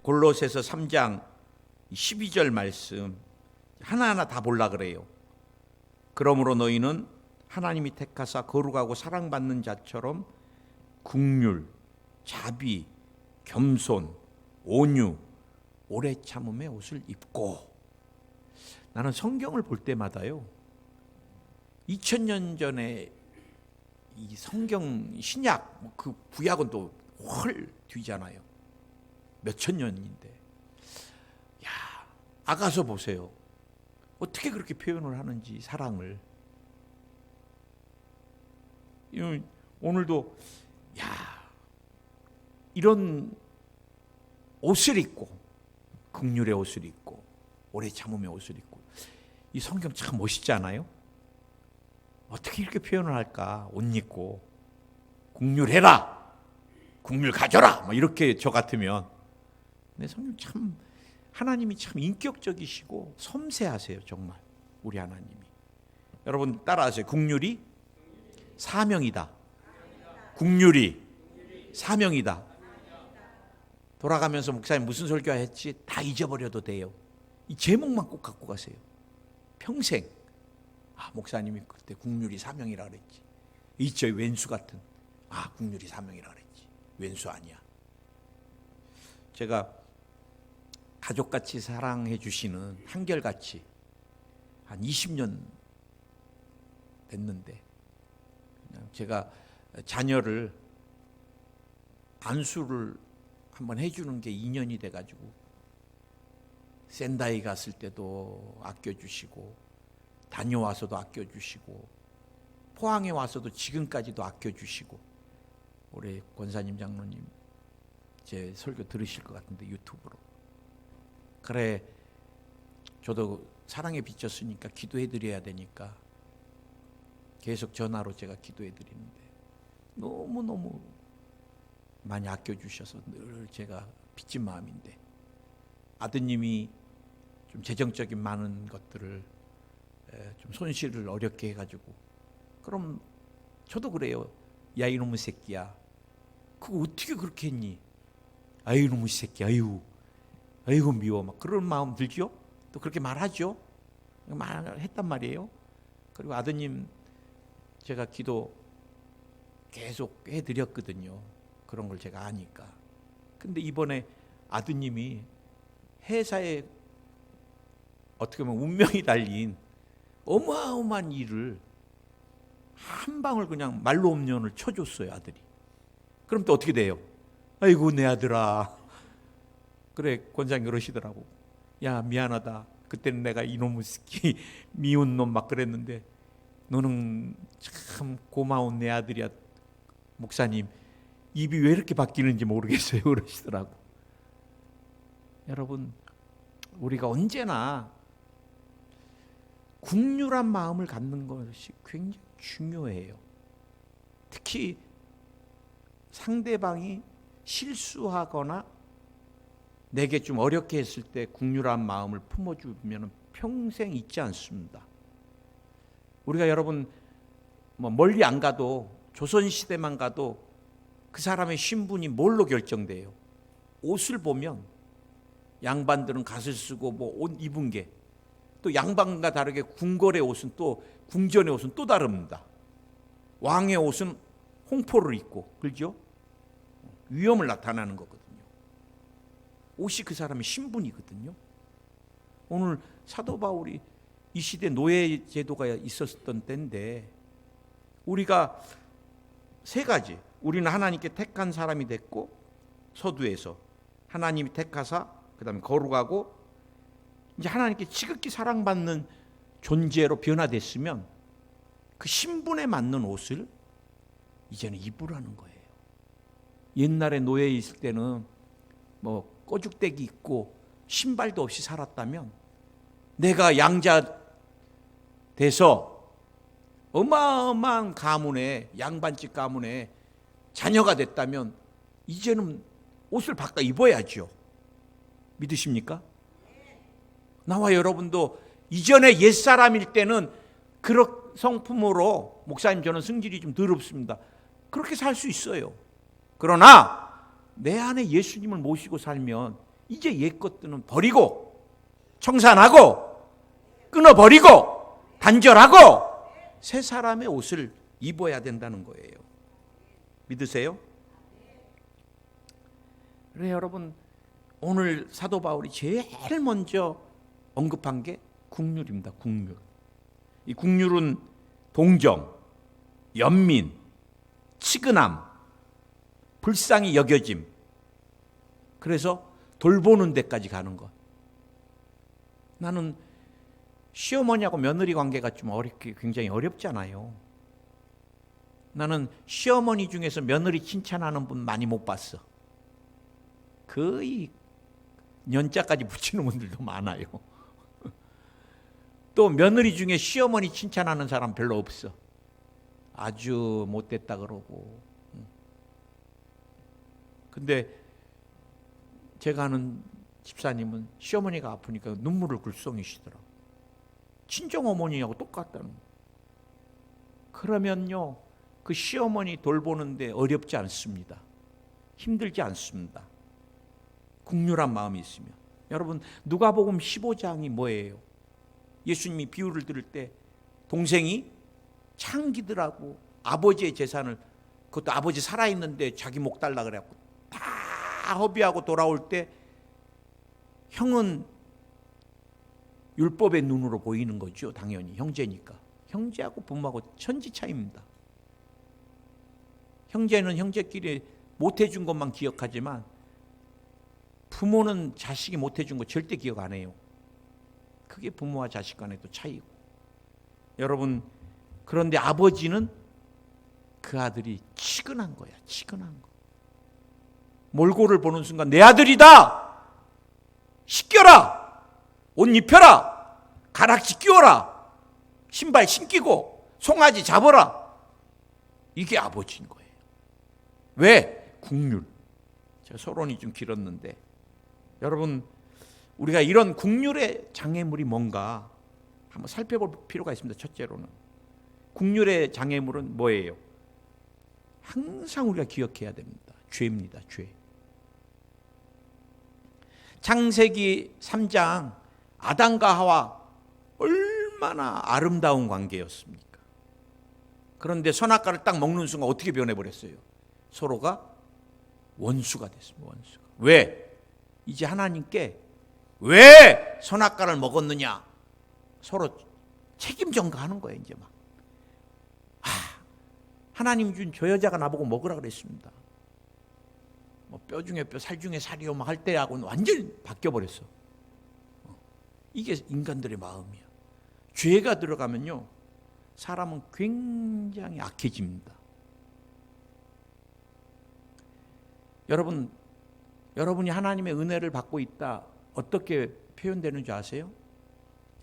골로새서 3장 12절 말씀 하나하나 다 보려 그래요. 그러므로 너희는 하나님이 택하사 거룩하고 사랑받는 자처럼 긍휼, 자비, 겸손, 온유, 오래 참음의 옷을 입고. 나는 성경을 볼 때마다요, 2000년 전에 이 성경 신약, 그 구약은 또 훨 뒤잖아요. 몇천 년인데. 야, 아가서 보세요. 어떻게 그렇게 표현을 하는지, 사랑을. 오늘도 이런 옷을 입고, 긍휼의 옷을 입고, 오래 참음의 옷을 입고. 이 성경 참 멋있지 않아요? 어떻게 이렇게 표현을 할까? 옷 입고 긍휼해라, 긍휼 가져라, 뭐 이렇게 저 같으면. 근데 성경 참, 하나님이 참 인격적이시고 섬세하세요. 정말 우리 하나님이. 여러분 따라하세요. 긍휼이 사명이다. 긍휼이 사명이다. 돌아가면서 목사님 무슨 설교 했지? 다 잊어버려도 돼요. 이 제목만 꼭 갖고 가세요. 평생. 목사님이 그때 긍휼이 사명이라 그랬지. 이저 왼수 같은. 긍휼이 사명이라 그랬지. 왼수 아니야. 제가 가족같이 사랑해 주시는, 한결같이 한 20년 됐는데, 제가 자녀를 안수를 한번 해주는 게 2년이 돼가지고, 센다이 갔을 때도 아껴주시고, 다녀와서도 아껴주시고, 포항에 와서도 지금까지도 아껴주시고. 올해 권사님 장로님 제 설교 들으실 것 같은데 유튜브로. 그래, 저도 사랑에 비쳤으니까 기도해 드려야 되니까 계속 전화로 제가 기도해 드리는데 너무너무 많이 아껴주셔서 늘 제가 빚진 마음인데, 아드님이 좀 재정적인 많은 것들을 좀 손실을 어렵게 해가지고, 그럼 저도 그래요. 야 이놈의 새끼야, 그거 어떻게 그렇게 했니? 아유 이놈의 새끼, 아이고 미워, 막 그런 마음 들죠. 또 그렇게 말하죠. 말했단 말이에요. 그리고 아드님 제가 기도 계속 해드렸거든요. 그런 걸 제가 아니까. 근데 이번에 아드님이 회사에 어떻게 보면 운명이 달린 어마어마한 일을 한 방울 그냥 말로 없년을 쳐줬어요, 아들이. 그럼 또 어떻게 돼요? 아이고 내 아들아. 그래, 권장 그러시더라고. 야 미안하다, 그때는 내가 이놈의 새끼, 미운 놈 막 그랬는데 너는 참 고마운 내 아들이야. 목사님 입이 왜 이렇게 바뀌는지 모르겠어요, 그러시더라고. 여러분, 우리가 언제나 긍휼한 마음을 갖는 것이 굉장히 중요해요. 특히 상대방이 실수하거나 내게 좀 어렵게 했을 때 긍휼한 마음을 품어주면 평생 잊지 않습니다. 우리가 여러분 멀리 안 가도, 조선시대만 가도 그 사람의 신분이 뭘로 결정돼요? 옷을 보면 양반들은 갓을 쓰고 옷 입은 게, 또 양반과 다르게 궁궐의 옷은 또, 궁전의 옷은 또 다릅니다. 왕의 옷은 홍포를 입고, 그렇죠? 위엄을 나타내는 거거든요. 옷이 그 사람의 신분이거든요. 오늘 사도 바울이 이 시대 노예 제도가 있었던 때인데, 우리가 세 가지, 우리는 하나님께 택한 사람이 됐고, 서두에서 하나님이 택하사, 그 다음에 거룩하고, 이제 하나님께 지극히 사랑받는 존재로 변화됐으면 그 신분에 맞는 옷을 이제는 입으라는 거예요. 옛날에 노예에 있을 때는 꺼죽대기 입고 신발도 없이 살았다면, 내가 양자 돼서 어마어마한 가문에, 양반집 가문에 자녀가 됐다면 이제는 옷을 바꿔 입어야죠. 믿으십니까? 나와 여러분도 이전에 옛사람일 때는 그런 성품으로, 목사님 저는 성질이 좀 더럽습니다, 그렇게 살 수 있어요. 그러나 내 안에 예수님을 모시고 살면 이제 옛 것들은 버리고 청산하고 끊어버리고 단절하고 새 사람의 옷을 입어야 된다는 거예요. 믿으세요? 그래 여러분, 오늘 사도 바울이 제일 먼저 언급한 게 국률입니다. 국률. 이 국률은 동정, 연민, 치근함, 불쌍히 여겨짐. 그래서 돌보는 데까지 가는 것. 나는 시어머니하고 며느리 관계가 좀 굉장히 어렵잖아요. 나는 시어머니 중에서 며느리 칭찬하는 분 많이 못 봤어. 거의 년자까지 붙이는 분들도 많아요. 또 며느리 중에 시어머니 칭찬하는 사람 별로 없어. 아주 못됐다 그러고. 근데 제가 아는 집사님은 시어머니가 아프니까 눈물을 글썽이시더라고요. 친정어머니하고 똑같다는 거예요. 그러면요, 그 시어머니 돌보는데 어렵지 않습니다. 힘들지 않습니다. 국률한 마음이 있으면. 여러분, 누가복음 15장이 뭐예요? 예수님이 비유를 들을 때 동생이 창기들하고 아버지의 재산을, 그것도 아버지 살아있는데 자기 목 달라 그래갖고 다 허비하고 돌아올 때 형은 율법의 눈으로 보이는 거죠. 당연히 형제니까. 형제하고 부모하고 천지 차이입니다. 형제는 형제끼리 못해준 것만 기억하지만 부모는 자식이 못해준 거 절대 기억 안 해요. 그게 부모와 자식 간의 또 차이고. 여러분, 그런데 아버지는 그 아들이 치근한 거야. 치근한 거. 몰골을 보는 순간 내 아들이다. 씻겨라. 옷 입혀라. 가락지 끼워라. 신발 신기고 송아지 잡아라. 이게 아버지인 거예요. 왜? 국률. 제가 서론이 좀 길었는데 여러분, 우리가 이런 국률의 장애물이 뭔가 한번 살펴볼 필요가 있습니다. 첫째로는 국률의 장애물은 뭐예요? 항상 우리가 기억해야 됩니다. 죄입니다. 죄. 창세기 3장 아담과 하와 얼마나 아름다운 관계였습니까? 그런데 선악과를 딱 먹는 순간 어떻게 변해버렸어요? 서로가 원수가 됐습니다. 원수가. 왜? 이제 하나님께 왜 선악과를 먹었느냐? 서로 책임 전가하는 거예요. 이제 막. 하나님 준 저 여자가 나보고 먹으라 그랬습니다. 뭐 뼈 중에 뼈, 살 중에 살이요 막 할 때하고는 완전히 바뀌어버렸어. 이게 인간들의 마음이야. 죄가 들어가면요, 사람은 굉장히 악해집니다. 여러분이 하나님의 은혜를 받고 있다, 어떻게 표현되는 줄 아세요?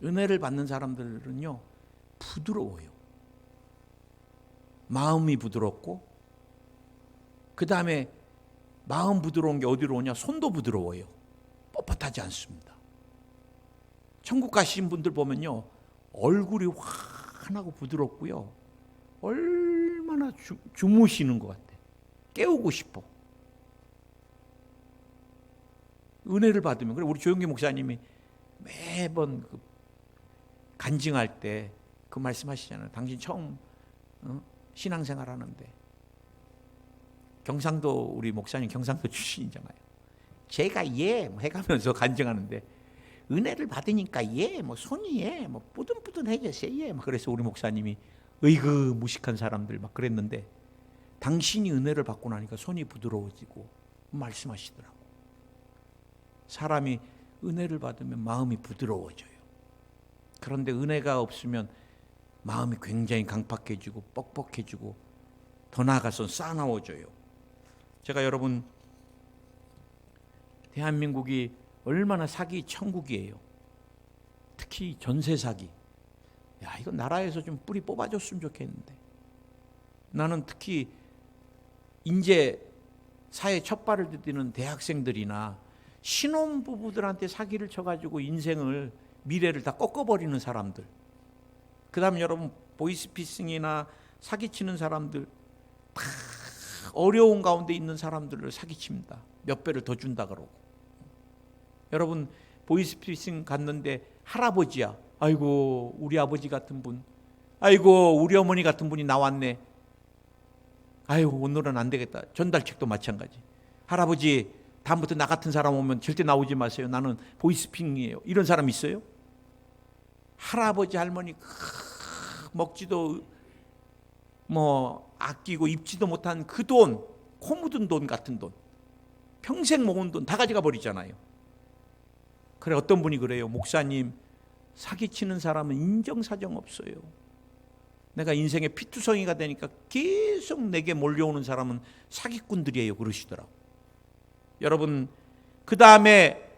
은혜를 받는 사람들은요, 부드러워요. 마음이 부드럽고, 그 다음에 마음 부드러운 게 어디로 오냐? 손도 부드러워요. 뻣뻣하지 않습니다. 천국 가신 분들 보면요, 얼굴이 환하고 부드럽고요, 얼마나 주무시는 것 같아. 깨우고 싶어. 은혜를 받으면. 그래, 우리 조영기 목사님이 매번 그 간증할 때 그 말씀하시잖아요. 당신 처음 신앙생활 하는데, 경상도, 우리 목사님 경상도 출신이잖아요. 제가 뭐 해가면서 간증하는데, 은혜를 받으니까 뭐 손이 뭐 뿌든뿌든해졌어요. 막 그래서 우리 목사님이 으이그 무식한 사람들 막 그랬는데, 당신이 은혜를 받고 나니까 손이 부드러워지고 말씀하시더라고. 사람이 은혜를 받으면 마음이 부드러워져요. 그런데 은혜가 없으면 마음이 굉장히 강팍해지고 뻑뻑해지고 더 나아가서 싸나워져요. 제가 여러분, 대한민국이 얼마나 사기 천국이에요. 특히 전세 사기. 야, 이거 나라에서 좀 뿌리 뽑아줬으면 좋겠는데. 나는 특히 이제 사회 첫 발을 디디는 대학생들이나 신혼부부들한테 사기를 쳐가지고 인생을, 미래를 다 꺾어버리는 사람들, 그 다음 여러분 보이스피싱이나 사기치는 사람들, 다 어려운 가운데 있는 사람들을 사기칩니다. 몇 배를 더 준다 그러고. 여러분 보이스피싱 갔는데 할아버지야. 아이고 우리 아버지 같은 분, 아이고 우리 어머니 같은 분이 나왔네. 아이고 오늘은 안 되겠다. 전달책도 마찬가지. 할아버지 다음부터 나 같은 사람 오면 절대 나오지 마세요. 나는 보이스피싱이에요. 이런 사람 있어요? 할아버지 할머니 먹지도 아끼고 입지도 못한 그 돈, 코 묻은 돈 같은 돈, 평생 모은 돈 다 가져가 버리잖아요. 그래 어떤 분이 그래요. 목사님 사기치는 사람은 인정사정 없어요. 내가 인생의 피투성이가 되니까 계속 내게 몰려오는 사람은 사기꾼들이에요. 그러시더라고. 여러분 그 다음에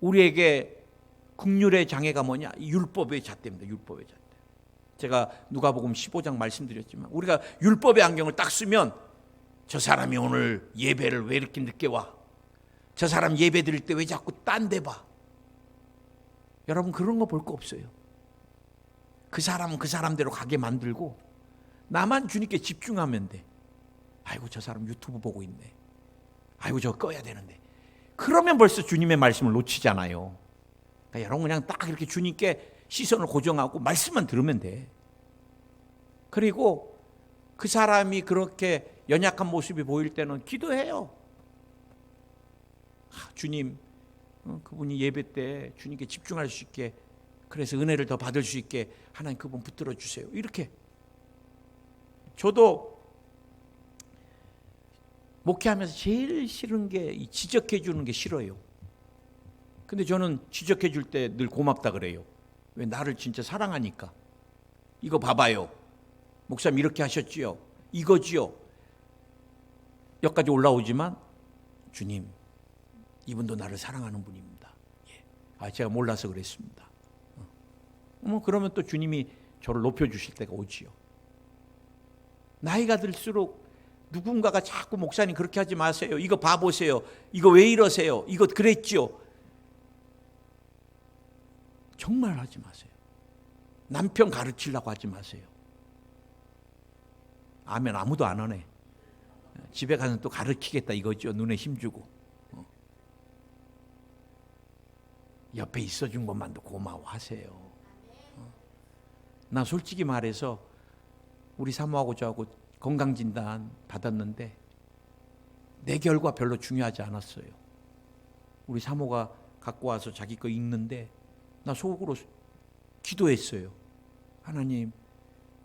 우리에게 긍휼의 장애가 뭐냐? 율법의 잣대입니다. 율법의 잣대. 제가 누가복음 15장 말씀드렸지만 우리가 율법의 안경을 딱 쓰면 저 사람이 오늘 예배를 왜 이렇게 늦게 와? 저 사람 예배 드릴 때 왜 자꾸 딴 데 봐? 여러분 그런 거 볼 거 없어요. 그 사람은 그 사람대로 가게 만들고 나만 주님께 집중하면 돼. 아이고 저 사람 유튜브 보고 있네. 아이고 저거 꺼야 되는데. 그러면 벌써 주님의 말씀을 놓치잖아요. 그러니까 여러분 그냥 딱 이렇게 주님께 시선을 고정하고 말씀만 들으면 돼. 그리고 그 사람이 그렇게 연약한 모습이 보일 때는 기도해요. 주님, 그분이 예배 때 주님께 집중할 수 있게, 그래서 은혜를 더 받을 수 있게 하나님 그분 붙들어 주세요. 이렇게. 저도 목회하면서 제일 싫은 게 지적해 주는 게 싫어요. 근데 저는 지적해 줄 때 늘 고맙다 그래요. 왜? 나를 진짜 사랑하니까. 이거 봐봐요. 목사님 이렇게 하셨지요. 이거지요. 여기까지 올라오지만 주님, 이분도 나를 사랑하는 분입니다. 예. 제가 몰라서 그랬습니다. 그러면 또 주님이 저를 높여주실 때가 오지요. 나이가 들수록 누군가가 자꾸 목사님 그렇게 하지 마세요. 이거 봐보세요. 이거 왜 이러세요. 이거 그랬지요. 정말 하지 마세요. 남편 가르치려고 하지 마세요. 아멘. 아무도 안 하네. 집에 가서 또 가르치겠다 이거죠. 눈에 힘주고. 옆에 있어준 것만도 고마워하세요. 나 솔직히 말해서 우리 사모하고 저하고 건강진단 받았는데 내 결과 별로 중요하지 않았어요. 우리 사모가 갖고 와서 자기 거 읽는데 나 속으로 기도했어요. 하나님,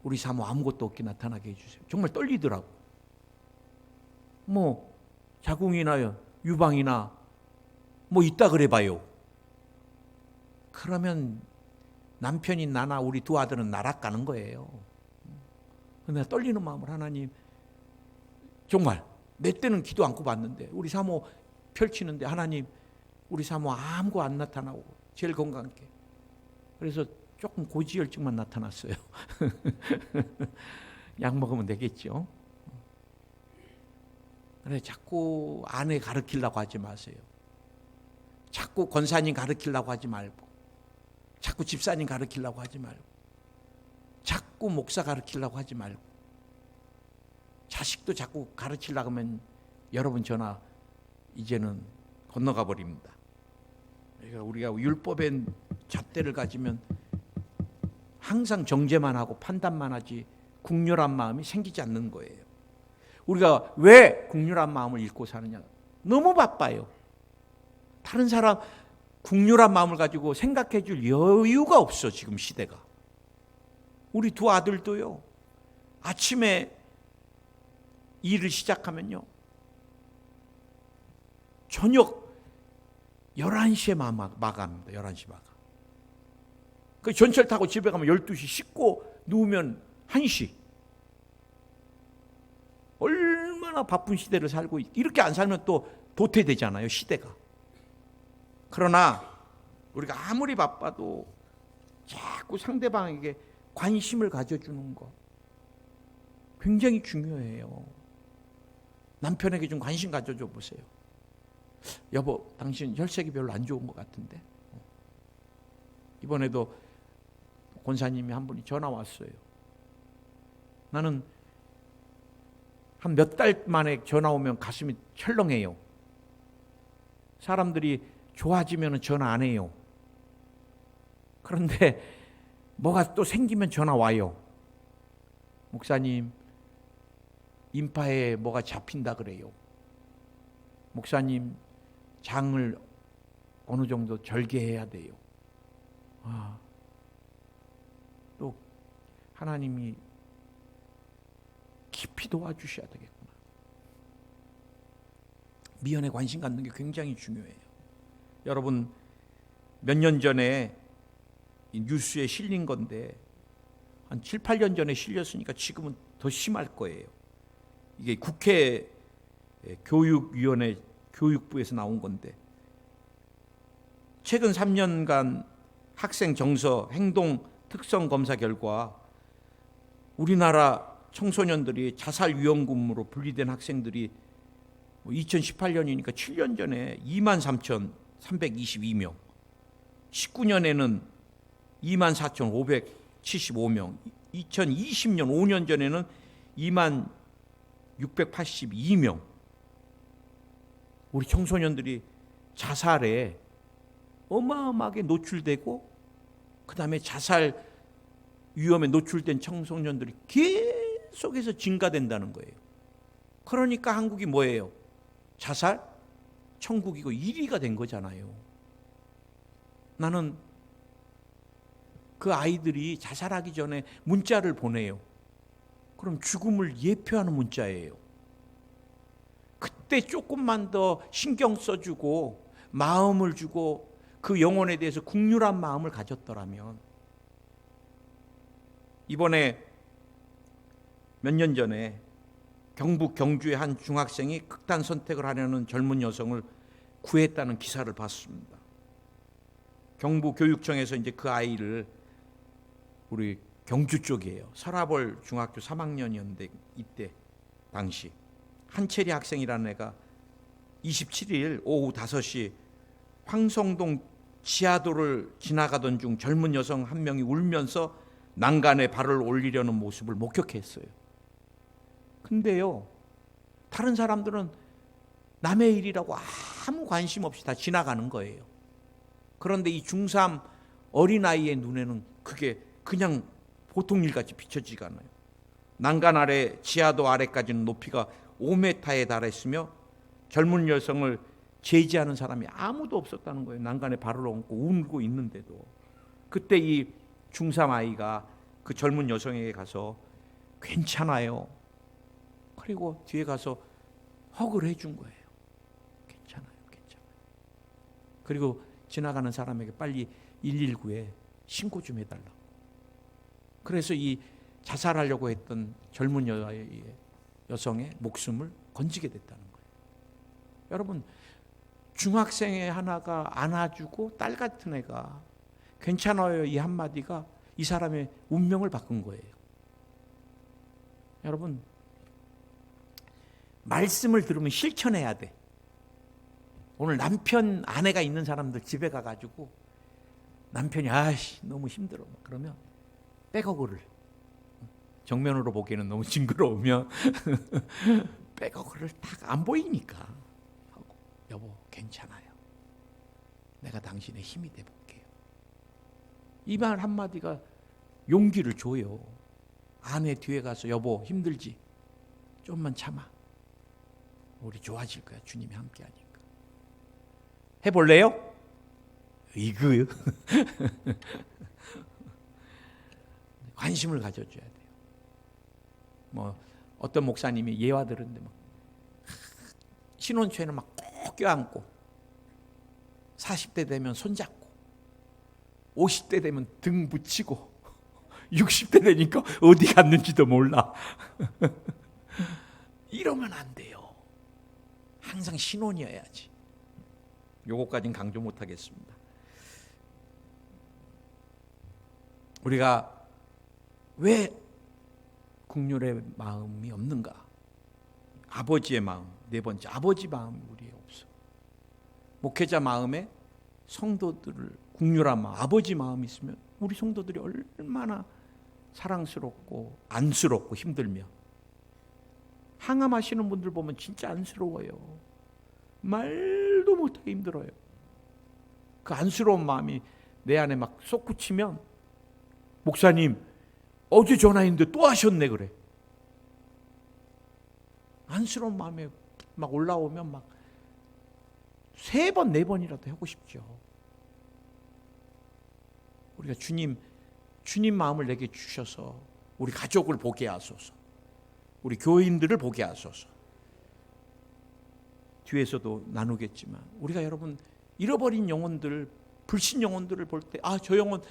우리 사모 아무것도 없게 나타나게 해주세요. 정말 떨리더라고. 자궁이나 유방이나 있다 그래봐요. 그러면 남편이 나나 우리 두 아들은 날아가는 거예요. 근데 떨리는 마음으로 하나님, 정말 내 때는 기도 않고 봤는데 우리 사모 펼치는데 하나님, 우리 사모 아무거 안 나타나고 제일 건강하게. 그래서 조금 고지혈증만 나타났어요. 약 먹으면 되겠죠. 그래 자꾸 아내 가르치려고 하지 마세요. 자꾸 권사님 가르치려고 하지 말고, 자꾸 집사님 가르치려고 하지 말고, 자꾸 목사 가르치려고 하지 말고, 자식도 자꾸 가르치려고 하면 여러분 전화 이제는 건너가 버립니다. 그러니까 우리가 율법의 잣대를 가지면 항상 정죄만 하고 판단만 하지 국률한 마음이 생기지 않는 거예요. 우리가 왜 국률한 마음을 잃고 사느냐? 너무 바빠요. 다른 사람 국률한 마음을 가지고 생각해 줄 여유가 없어. 지금 시대가. 우리 두 아들도요, 아침에 일을 시작하면요 저녁 11시에 마감입니다. 11시 마감. 그 전철 타고 집에 가면 12시, 씻고 누우면 1시. 얼마나 바쁜 시대를 살고 이렇게 안 살면 또 도태되잖아요, 시대가. 그러나 우리가 아무리 바빠도 자꾸 상대방에게 관심을 가져주는 거 굉장히 중요해요. 남편에게 좀 관심 가져줘 보세요. 여보, 당신 혈색이 별로 안 좋은 것 같은데. 이번에도 권사님이 한 분이 전화 왔어요. 나는 한 몇 달 만에 전화 오면 가슴이 철렁해요. 사람들이 좋아지면 전화 안 해요. 그런데 뭐가 또 생기면 전화 와요. 목사님, 인파에 뭐가 잡힌다 그래요. 목사님, 장을 어느 정도 절개해야 돼요. 또 하나님이 깊이 도와주셔야 되겠구나. 미연에 관심 갖는 게 굉장히 중요해요. 여러분, 몇 년 전에 뉴스에 실린 건데 한 7, 8년 전에 실렸으니까 지금은 더 심할 거예요. 이게 국회 교육위원회 교육부에서 나온 건데, 최근 3년간 학생 정서 행동 특성 검사 결과 우리나라 청소년들이 자살 위험군으로 분리된 학생들이 2018년이니까 7년 전에 23,322명, 19년에는 24,575명, 2020년 5년 전에는 26,682명. 우리 청소년들이 자살에 어마어마하게 노출되고, 그 다음에 자살 위험에 노출된 청소년들이 계속해서 증가된다는 거예요. 그러니까 한국이 뭐예요? 자살 천국이고 1위가 된 거잖아요. 나는 그 아이들이 자살하기 전에 문자를 보내요. 그럼 죽음을 예표하는 문자예요. 그때 조금만 더 신경 써주고 마음을 주고 그 영혼에 대해서 국률한 마음을 가졌더라면, 이번에 몇 년 전에 경북 경주의 한 중학생이 극단 선택을 하려는 젊은 여성을 구했다는 기사를 봤습니다. 경북교육청에서 이제 그 아이를, 우리 경주 쪽이에요. 설아벌 중학교 3학년이었는데 이때 당시 한채리 학생이라는 애가 27일 오후 5시 황성동 지하도를 지나가던 중 젊은 여성 한 명이 울면서 난간에 발을 올리려는 모습을 목격했어요. 근데요, 다른 사람들은 남의 일이라고 아무 관심 없이 다 지나가는 거예요. 그런데 이 중3 어린아이의 눈에는 그게 그냥 보통 일같이 비춰지지가 않아요. 난간 아래, 지하도 아래까지는 높이가 5m에 달했으며 젊은 여성을 제지하는 사람이 아무도 없었다는 거예요. 난간에 발을 얹고 울고 있는데도. 그때 이 중3 아이가 그 젊은 여성에게 가서 괜찮아요, 그리고 뒤에 가서 허그를 해준 거예요. 괜찮아요, 괜찮아요. 그리고 지나가는 사람에게 빨리 119에 신고 좀 해달라고. 그래서 이 자살하려고 했던 젊은 여성의 목숨을 건지게 됐다는 거예요. 여러분, 중학생의 하나가 안아주고 딸 같은 애가 괜찮아요, 이 한마디가 이 사람의 운명을 바꾼 거예요. 여러분, 말씀을 들으면 실천해야 돼. 오늘 남편, 아내가 있는 사람들 집에 가가지고 남편이 너무 힘들어 그러면 백어그를, 정면으로 보기에는 너무 징그러우면 백어그를 딱 안 보이니까 하고, 여보 괜찮아요, 내가 당신의 힘이 돼볼게요. 이 말 한마디가 용기를 줘요. 아내 뒤에 가서 여보 힘들지? 좀만 참아, 우리 좋아질 거야, 주님이 함께 하니까. 해볼래요? 이거요. 관심을 가져줘야 돼요. 뭐 어떤 목사님이 예화 들었는데 막 신혼초에는 막 꼭 껴안고, 40대 되면 손잡고, 50대 되면 등 붙이고, 60대 되니까 어디 갔는지도 몰라. 이러면 안 돼요. 항상 신혼이어야지. 요거까지는 강조 못하겠습니다. 우리가 왜 국률의 마음이 없는가? 아버지의 마음, 네 번째, 아버지 마음이 우리에 없어. 목회자 마음에 성도들을 국률한 마음, 아버지 마음이 있으면 우리 성도들이 얼마나 사랑스럽고 안쓰럽고 힘들며, 항암하시는 분들 보면 진짜 안쓰러워요. 말도 못하게 힘들어요. 그 안쓰러운 마음이 내 안에 막 솟구치면 목사님 어제 전화했는데 또 하셨네 그래. 안쓰러운 마음에 막 올라오면 막 3번 4번이라도 하고 싶죠. 우리가 주님 마음을 내게 주셔서 우리 가족을 보게 하소서. 우리 교인들을 보게 하소서. 뒤에서도 나누겠지만 우리가 여러분 잃어버린 영혼들, 불신 영혼들을 볼 때 저 영혼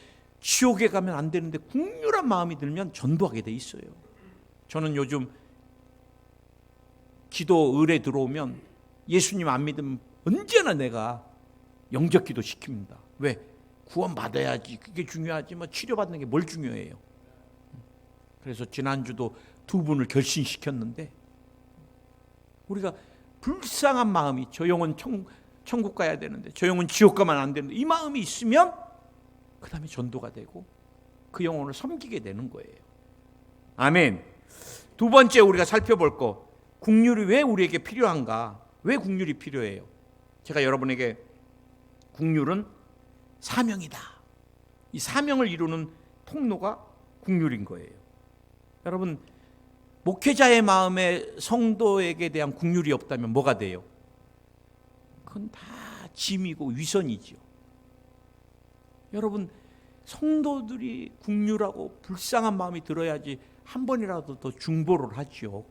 지옥에 가면 안 되는데 국률한 마음이 들면 전도하게 돼 있어요. 저는 요즘 기도 의뢰 들어오면 예수님 안 믿으면 언제나 내가 영접 기도 시킵니다. 왜? 구원 받아야지. 그게 중요하지. 뭐 치료받는 게 뭘 중요해요. 그래서 지난주도 2분을 결신시켰는데 우리가 불쌍한 마음이 저 영혼 천국 가야 되는데 저 영혼 지옥 가면 안 되는데 이 마음이 있으면 그 다음에 전도가 되고 그 영혼을 섬기게 되는 거예요. 아멘. 2번째 우리가 살펴볼 거, 국률이 왜 우리에게 필요한가? 왜 국률이 필요해요? 제가 여러분에게 국률은 사명이다. 이 사명을 이루는 통로가 국률인 거예요. 여러분, 목회자의 마음에 성도에게 대한 국률이 없다면 뭐가 돼요? 그건 다 짐이고 위선이죠. 여러분, 성도들이 국률하고 불쌍한 마음이 들어야지 한 번이라도 더 중보를 하죠.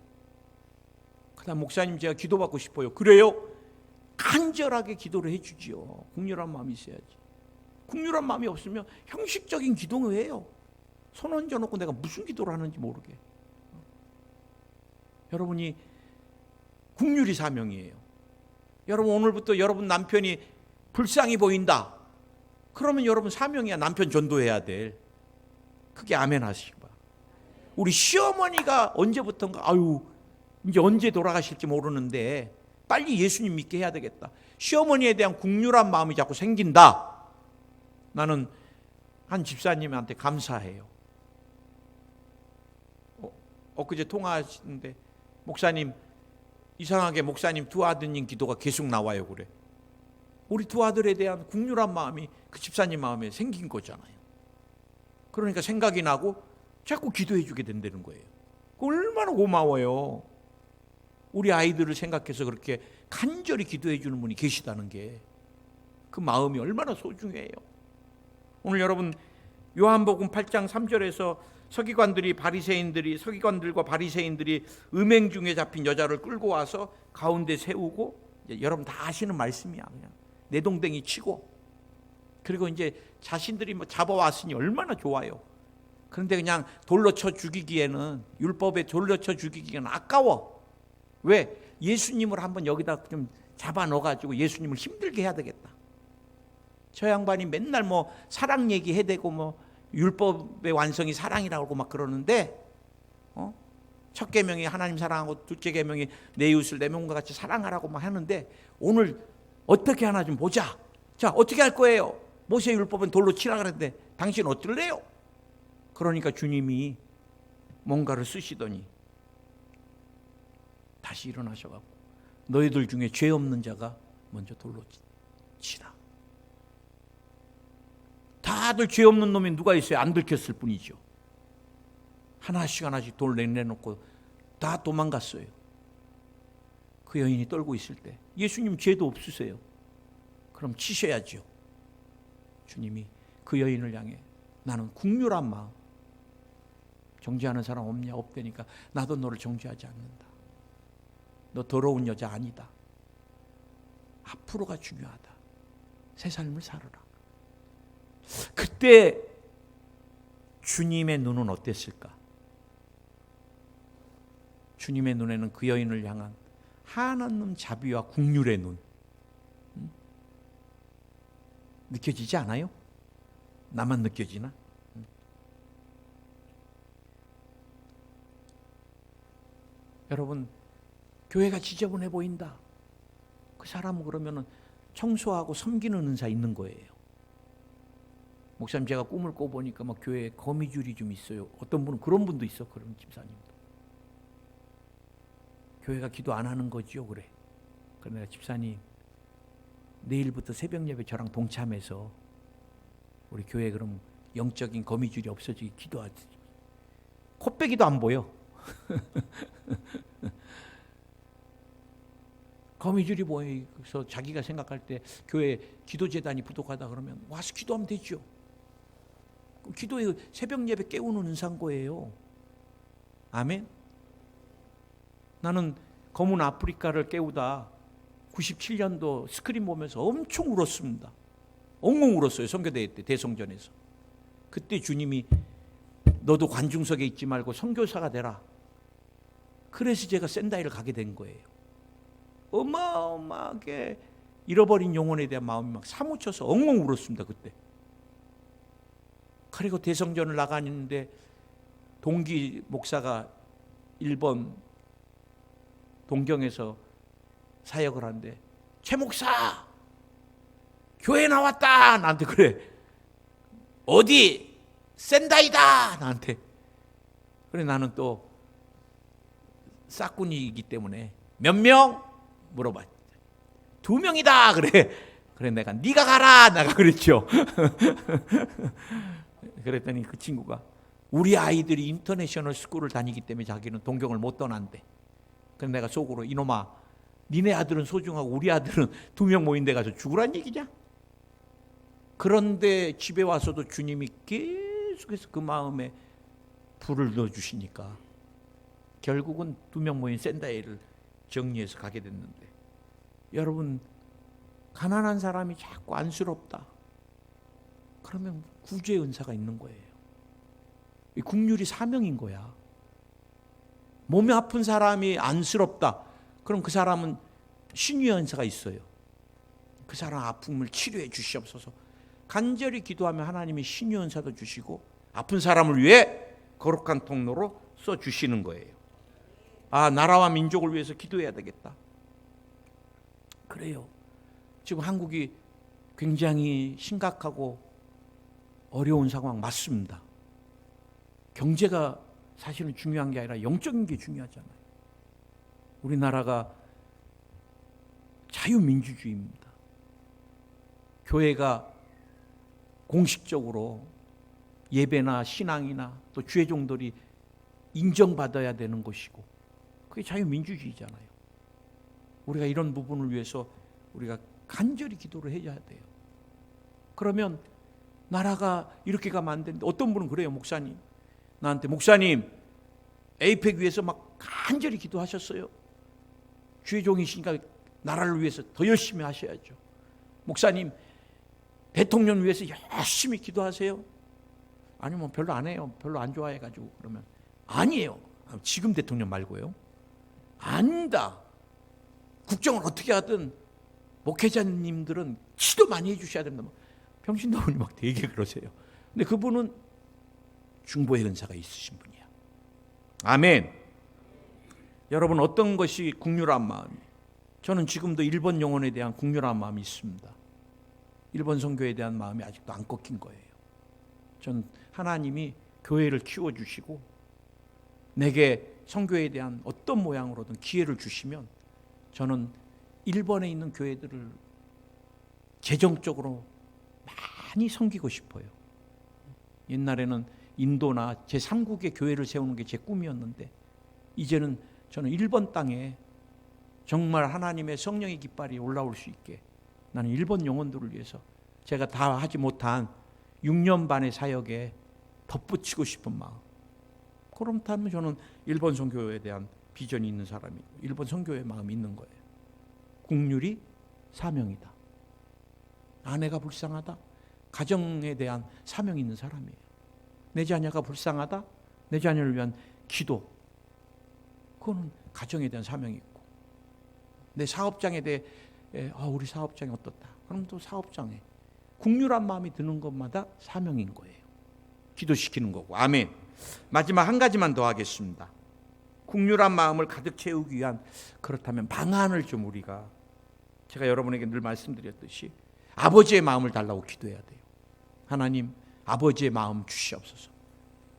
그다음 목사님 제가 기도받고 싶어요. 그래요? 간절하게 기도를 해주지요. 국률한 마음이 있어야지. 국률한 마음이 없으면 형식적인 기도를 해요. 손 얹어놓고 내가 무슨 기도를 하는지 모르게. 여러분이 국률이 사명이에요. 여러분 오늘부터 여러분 남편이 불쌍히 보인다. 그러면 여러분 사명이야. 남편 전도해야 될. 그게 아멘 하시기 바랍니다. 우리 시어머니가 언제부턴가 이제 언제 돌아가실지 모르는데 빨리 예수님 믿게 해야 되겠다. 시어머니에 대한 국률한 마음이 자꾸 생긴다. 나는 한 집사님한테 감사해요. 엊그제 통화하시는데 목사님 이상하게 목사님 2 아드님 기도가 계속 나와요 그래. 우리 2 아들에 대한 국률한 마음이 그 집사님 마음에 생긴 거잖아요. 그러니까 생각이 나고 자꾸 기도해 주게 된다는 거예요. 얼마나 고마워요. 우리 아이들을 생각해서 그렇게 간절히 기도해 주는 분이 계시다는 게 그 마음이 얼마나 소중해요. 오늘 여러분 요한복음 8장 3절에서 서기관들과 바리새인들이 음행 중에 잡힌 여자를 끌고 와서 가운데 세우고, 여러분 다 아시는 말씀이야. 그냥 내동댕이 치고, 그리고 이제 자신들이 잡아왔으니 얼마나 좋아요. 그런데 그냥 돌로 쳐 죽이기에는, 율법에 돌로 쳐 죽이기에는 아까워. 왜? 예수님을 한번 여기다 좀 잡아 넣어가지고 예수님을 힘들게 해야 되겠다. 저 양반이 맨날 사랑 얘기 해대고 율법의 완성이 사랑이라고 막 그러는데, 첫 계명이 하나님 사랑하고 둘째 계명이 내 이웃을 내 몸과 같이 사랑하라고 막 하는데, 오늘 어떻게 하나 좀 보자. 자, 어떻게 할 거예요? 모세 율법은 돌로 치라 그랬는데 당신 어떨래요? 그러니까 주님이 뭔가를 쓰시더니 다시 일어나셔갖고 너희들 중에 죄 없는 자가 먼저 돌로 치라. 다들 죄 없는 놈이 누가 있어요? 안 들켰을 뿐이죠. 하나씩 돌 내놓고 다 도망갔어요. 그 여인이 떨고 있을 때 예수님 죄도 없으세요. 그럼 치셔야죠. 주님이 그 여인을 향해 나는 국률한 마음, 정죄하는 사람 없냐? 없다니까 나도 너를 정죄하지 않는다. 너 더러운 여자 아니다. 앞으로가 중요하다. 새 삶을 살아라. 그때 주님의 눈은 어땠을까? 주님의 눈에는 그 여인을 향한 한없는 자비와 국률의 눈, 느껴지지 않아요? 나만 느껴지나? 여러분, 교회가 지저분해 보인다. 그 사람은 그러면은 청소하고 섬기는 은사 있는 거예요. 목사님 제가 꿈을 꿔보니까 교회에 거미줄이 좀 있어요. 어떤 분은 그런 분도 있어. 그런 집사님도. 교회가 기도 안 하는 거지요. 그래. 그래서 내가 집사님 내일부터 새벽 예배 저랑 동참해서 우리 교회 그럼 영적인 거미줄이 없어지게 기도하지. 코빼기도 안 보여. 거미줄이 보여서 자기가 생각할 때 교회 기도재단이 부족하다 그러면 와서 기도하면 되죠. 기도에 새벽 예배 깨우는 은상고예요. 아멘. 나는 검은 아프리카를 깨우다 97년도 스크린 보면서 엄청 울었습니다. 엉엉 울었어요. 선교대회 때 대성전에서. 그때 주님이 너도 관중석에 있지 말고 선교사가 되라. 그래서 제가 샌다이를 가게 된 거예요. 어마어마하게 잃어버린 영혼에 대한 마음이 막 사무쳐서 엉엉 울었습니다. 그때. 그리고 대성전을 나가는데 동기 목사가 일본 동경에서 사역을 하는데 최 목사 교회 나왔다 나한테 그래. 어디? 샌다이다 나한테. 그래 나는 또 싹군이기 때문에 몇 명? 물어봐. 2명이다 그래. 그래 내가 네가 가라 내가 그랬죠. 그랬더니 그 친구가 우리 아이들이 인터내셔널 스쿨을 다니기 때문에 자기는 동경을 못 떠난대. 그래서 내가 속으로 이놈아 니네 아들은 소중하고 우리 아들은 2명 모인 데 가서 죽으란 얘기냐? 그런데 집에 와서도 주님이 계속해서 그 마음에 불을 넣어주시니까 결국은 2명 모인 샌다이를 정리해서 가게 됐는데, 여러분 가난한 사람이 자꾸 안쓰럽다 그러면 구주의 은사가 있는 거예요. 이 국률이 사명인 거야. 몸이 아픈 사람이 안쓰럽다 그럼 그 사람은 신유의 은사가 있어요. 그 사람 아픔을 치료해 주시옵소서. 간절히 기도하면 하나님이 신유의 은사도 주시고 아픈 사람을 위해 거룩한 통로로 써주시는 거예요. 아, 나라와 민족을 위해서 기도해야 되겠다. 그래요. 지금 한국이 굉장히 심각하고 어려운 상황 맞습니다. 경제가 사실은 중요한 게 아니라 영적인 게 중요하잖아요. 우리나라가 자유민주주의입니다. 교회가 공식적으로 예배나 신앙이나 또 주의종들이 인정받아야 되는 것이고 그게 자유민주주의잖아요. 우리가 이런 부분을 위해서 우리가 간절히 기도를 해야 돼요. 그러면 나라가 이렇게 가면 안 되는데 어떤 분은 그래요. 목사님 나한테 목사님 에이펙 위해서 막 간절히 기도하셨어요. 주의 종이시니까 나라를 위해서 더 열심히 하셔야죠. 목사님 대통령 위해서 열심히 기도하세요. 아니면 별로 안 해요. 별로 안 좋아해가지고. 그러면 아니에요. 지금 대통령 말고요. 아니다. 국정을 어떻게 하든 목회자님들은 기도 많이 해주셔야 된다. 병신나오니 막 되게 그러세요. 근데 그분은 중보의 은사가 있으신 분이야. 아멘. 여러분 어떤 것이 국률한 마음이에요? 저는 지금도 일본 영혼에 대한 국률한 마음이 있습니다. 일본 선교에 대한 마음이 아직도 안 꺾인 거예요. 전 하나님이 교회를 키워주시고 내게 선교에 대한 어떤 모양으로든 기회를 주시면 저는 일본에 있는 교회들을 재정적으로 많이 섬기고 싶어요. 옛날에는 인도나 제3국의 교회를 세우는 게 제 꿈이었는데 이제는 저는 일본 땅에 정말 하나님의 성령의 깃발이 올라올 수 있게 나는 일본 영혼들을 위해서 제가 다 하지 못한 6년 반의 사역에 덧붙이고 싶은 마음. 그렇다면 저는 일본 선교에 대한 비전이 있는 사람이고 일본 선교의 마음이 있는 거예요. 국률이 사명이다. 아내가 불쌍하다. 가정에 대한 사명이 있는 사람이에요. 내 자녀가 불쌍하다. 내 자녀를 위한 기도. 그거는 가정에 대한 사명이 있고 내 사업장에 대해 우리 사업장이 어떻다. 그럼 또 사업장에 국률한 마음이 드는 것마다 사명인 거예요. 기도시키는 거고. 아멘. 마지막 한 가지만 더 하겠습니다. 국률한 마음을 가득 채우기 위한 그렇다면 방안을 좀 우리가 제가 여러분에게 늘 말씀드렸듯이 아버지의 마음을 달라고 기도해야 돼요. 하나님 아버지의 마음 주시옵소서.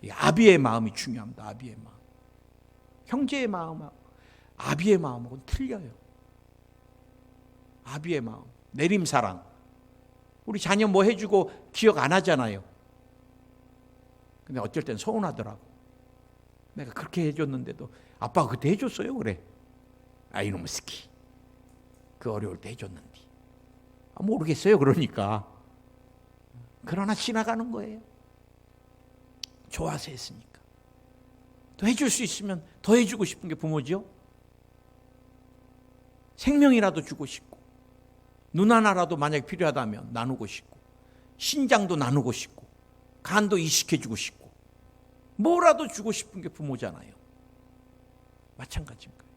이 아비의 마음이 중요합니다. 아비의 마음. 형제의 마음하고 아비의 마음하고는 틀려요. 아비의 마음. 내림사랑. 우리 자녀 뭐 해주고 기억 안 하잖아요. 근데 어쩔 땐 서운하더라고. 내가 그렇게 해줬는데도 아빠가 그때 해줬어요? 그래. 아, 이놈의 스키. 그 어려울 때 해줬는데. 모르겠어요. 그러니까. 그러나 지나가는 거예요. 좋아서 했으니까. 더 해줄 수 있으면 더 해주고 싶은 게 부모죠. 생명이라도 주고 싶고, 눈 하나라도 만약에 필요하다면 나누고 싶고, 신장도 나누고 싶고, 간도 이식해주고 싶고, 뭐라도 주고 싶은 게 부모잖아요. 마찬가지인 거예요.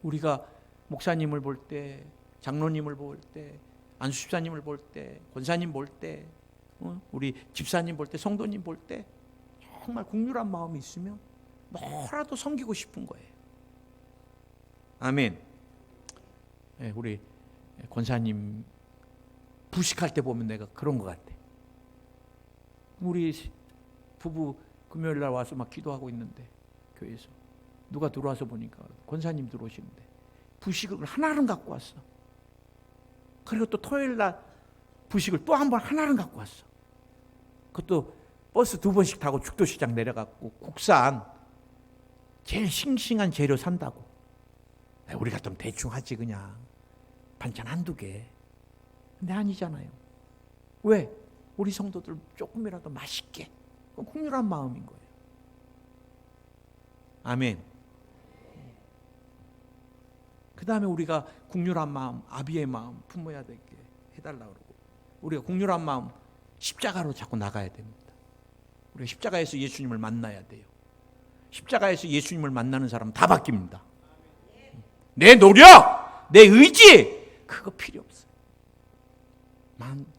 우리가 목사님을 볼 때, 장로님을 볼 때, 안수집사님을 볼 때, 권사님 볼 때, 우리 집사님 볼 때, 성도님 볼 때 정말 국률한 마음이 있으면 뭐라도 섬기고 싶은 거예요. 아멘. 우리 권사님 부식할 때 보면 내가 그런 것 같아. 우리 부부 금요일 날 와서 막 기도하고 있는데 교회에서 누가 들어와서 보니까 권사님 들어오시는데 부식을 하나는 갖고 왔어. 그리고 또 토요일 날 부식을 또 한 번 하나는 갖고 왔어. 그것도 버스 2번씩 타고 죽도시장 내려갔고 국산 제일 싱싱한 재료 산다고. 우리 같으면 대충 하지 그냥. 반찬 한두 개. 근데 아니잖아요. 왜? 우리 성도들 조금이라도 맛있게. 국률한 마음인 거예요. 아멘. 그 다음에 우리가 국률한 마음, 아비의 마음 품어야 되게 해달라고 그러고, 우리가 국률한 마음 십자가로 자꾸 나가야 됩니다. 우리가 십자가에서 예수님을 만나야 돼요. 십자가에서 예수님을 만나는 사람은 다 바뀝니다. 내 노력, 내 의지, 그거 필요 없어요.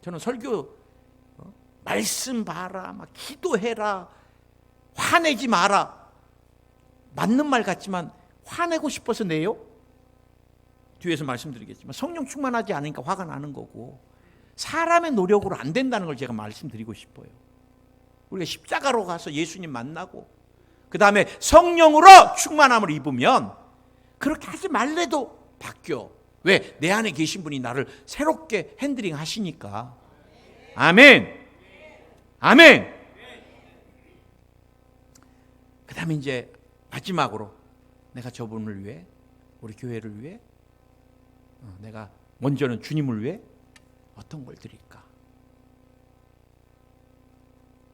저는 설교 말씀 봐라, 막 기도해라, 화내지 마라. 맞는 말 같지만 화내고 싶어서 내요? 뒤에서 말씀드리겠지만 성령 충만하지 않으니까 화가 나는 거고, 사람의 노력으로 안 된다는 걸 제가 말씀드리고 싶어요. 우리가 십자가로 가서 예수님 만나고 그 다음에 성령으로 충만함을 입으면 그렇게 하지 말래도 바뀌어. 왜? 내 안에 계신 분이 나를 새롭게 핸들링 하시니까. 아멘. 아멘. 그 다음에 이제 마지막으로 내가 저분을 위해, 우리 교회를 위해, 내가 먼저는 주님을 위해 어떤 걸 드릴까?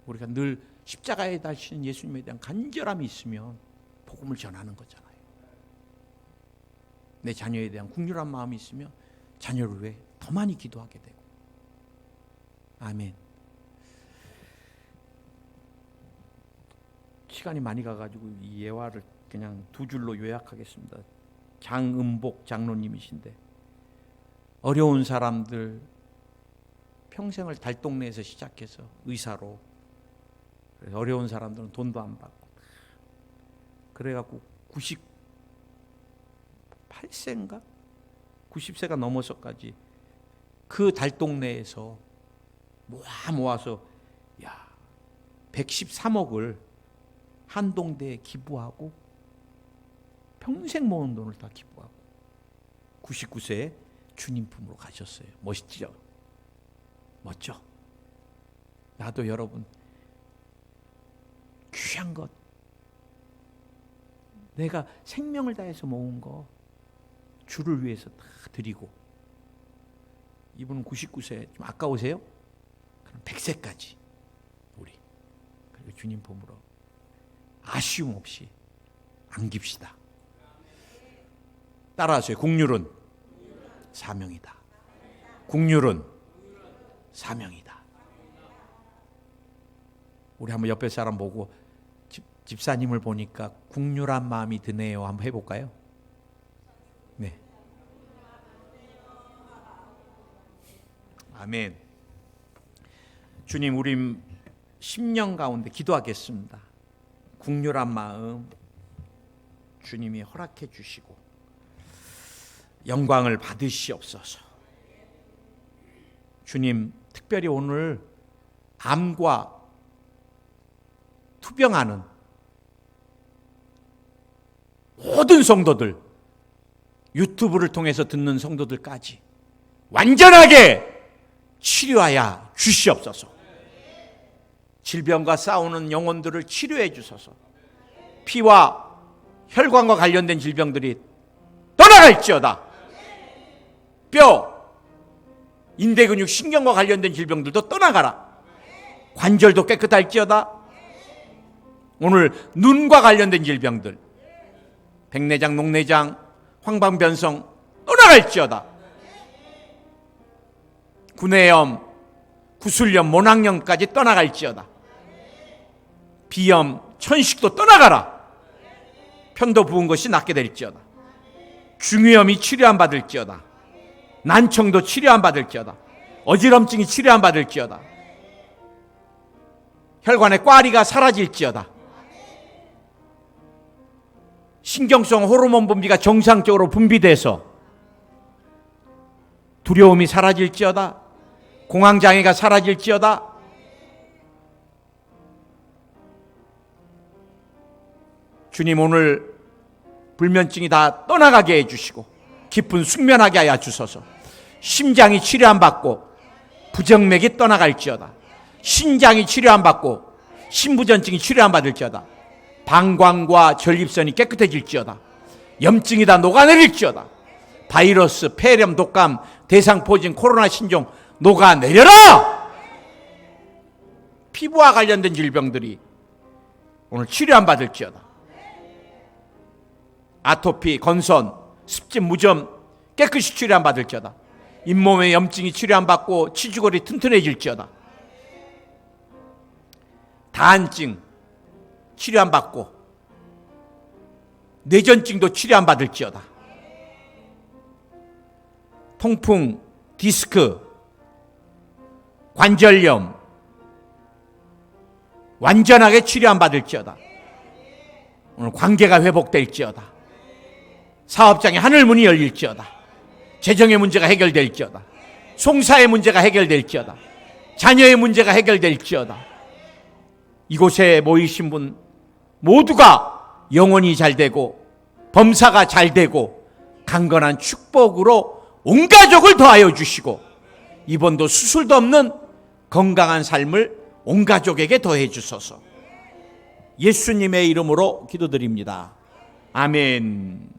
우리가 늘 십자가에 달리신 예수님에 대한 간절함이 있으면 복음을 전하는 거잖아요. 내 자녀에 대한 국률한 마음이 있으면 자녀를 위해 더 많이 기도하게 되고. 아멘. 시간이 많이 가가지고 이 예화를 그냥 두 줄로 요약하겠습니다. 장은복 장로님이신데, 어려운 사람들, 평생을 달동네에서 시작해서 의사로, 그래서 어려운 사람들은 돈도 안 받고, 그래갖고 98세인가 90세가 넘어서까지 그 달동네에서 모아서 113억을 한동대에 기부하고 평생 모은 돈을 다 기부하고 99세에 주님 품으로 가셨어요. 멋있죠? 멋져? 나도 여러분 귀한 것, 내가 생명을 다해서 모은 거 주를 위해서 다 드리고, 이분은 99세 좀 아까우세요? 그럼 100세까지 우리 그리고 주님 품으로 아쉬움 없이 안깁시다. 따라하세요. 국률은 사명이다. 국률은 사명이다. 우리 한번 옆에 사람 보고, 집사님을 보니까 국률한 마음이 드네요. 한번 해볼까요? 네. 아멘. 주님, 우리 10년 가운데 기도하겠습니다. 국률한 마음 주님이 허락해 주시고 영광을 받으시옵소서. 주님, 특별히 오늘 암과 투병하는 모든 성도들, 유튜브를 통해서 듣는 성도들까지 완전하게 치료하여 주시옵소서. 질병과 싸우는 영혼들을 치료해 주소서. 피와 혈관과 관련된 질병들이 떠나갈지어다. 뼈, 인대근육, 신경과 관련된 질병들도 떠나가라. 관절도 깨끗할지어다. 오늘 눈과 관련된 질병들, 백내장, 녹내장, 황방변성 떠나갈지어다. 구내염, 구술염, 모낭염까지 떠나갈지어다. 비염, 천식도 떠나가라. 편도 부은 것이 낫게 될지어다. 중이염이 치료 안 받을지어다. 난청도 치료 안 받을지어다. 어지럼증이 치료 안 받을지어다. 혈관의 꽈리가 사라질지어다. 신경성 호르몬 분비가 정상적으로 분비돼서 두려움이 사라질지어다. 공황장애가 사라질지어다. 주님, 오늘 불면증이 다 떠나가게 해주시고 깊은 숙면하게 하여 주소서. 심장이 치료 안 받고 부정맥이 떠나갈지어다. 신장이 치료 안 받고 신부전증이 치료 안 받을지어다. 방광과 전립선이 깨끗해질지어다. 염증이 다 녹아내릴지어다. 바이러스, 폐렴, 독감, 대상포진, 코로나 신종 녹아내려라. 피부와 관련된 질병들이 오늘 치료 안 받을지어다. 아토피, 건선, 습진, 무좀 깨끗이 치료 안 받을지어다. 잇몸의 염증이 치료 안 받고 치주골이 튼튼해질지어다. 다한증 치료 안 받고 뇌전증도 치료 안 받을지어다. 통풍, 디스크, 관절염 완전하게 치료 안 받을지어다. 오늘 관계가 회복될지어다. 사업장에 하늘문이 열릴지어다. 재정의 문제가 해결될지어다. 송사의 문제가 해결될지어다. 자녀의 문제가 해결될지어다. 이곳에 모이신 분 모두가 영혼이 잘 되고 범사가 잘 되고 강건한 축복으로 온 가족을 더하여 주시고 입원도 수술도 없는 건강한 삶을 온 가족에게 더해 주소서. 예수님의 이름으로 기도드립니다. 아멘.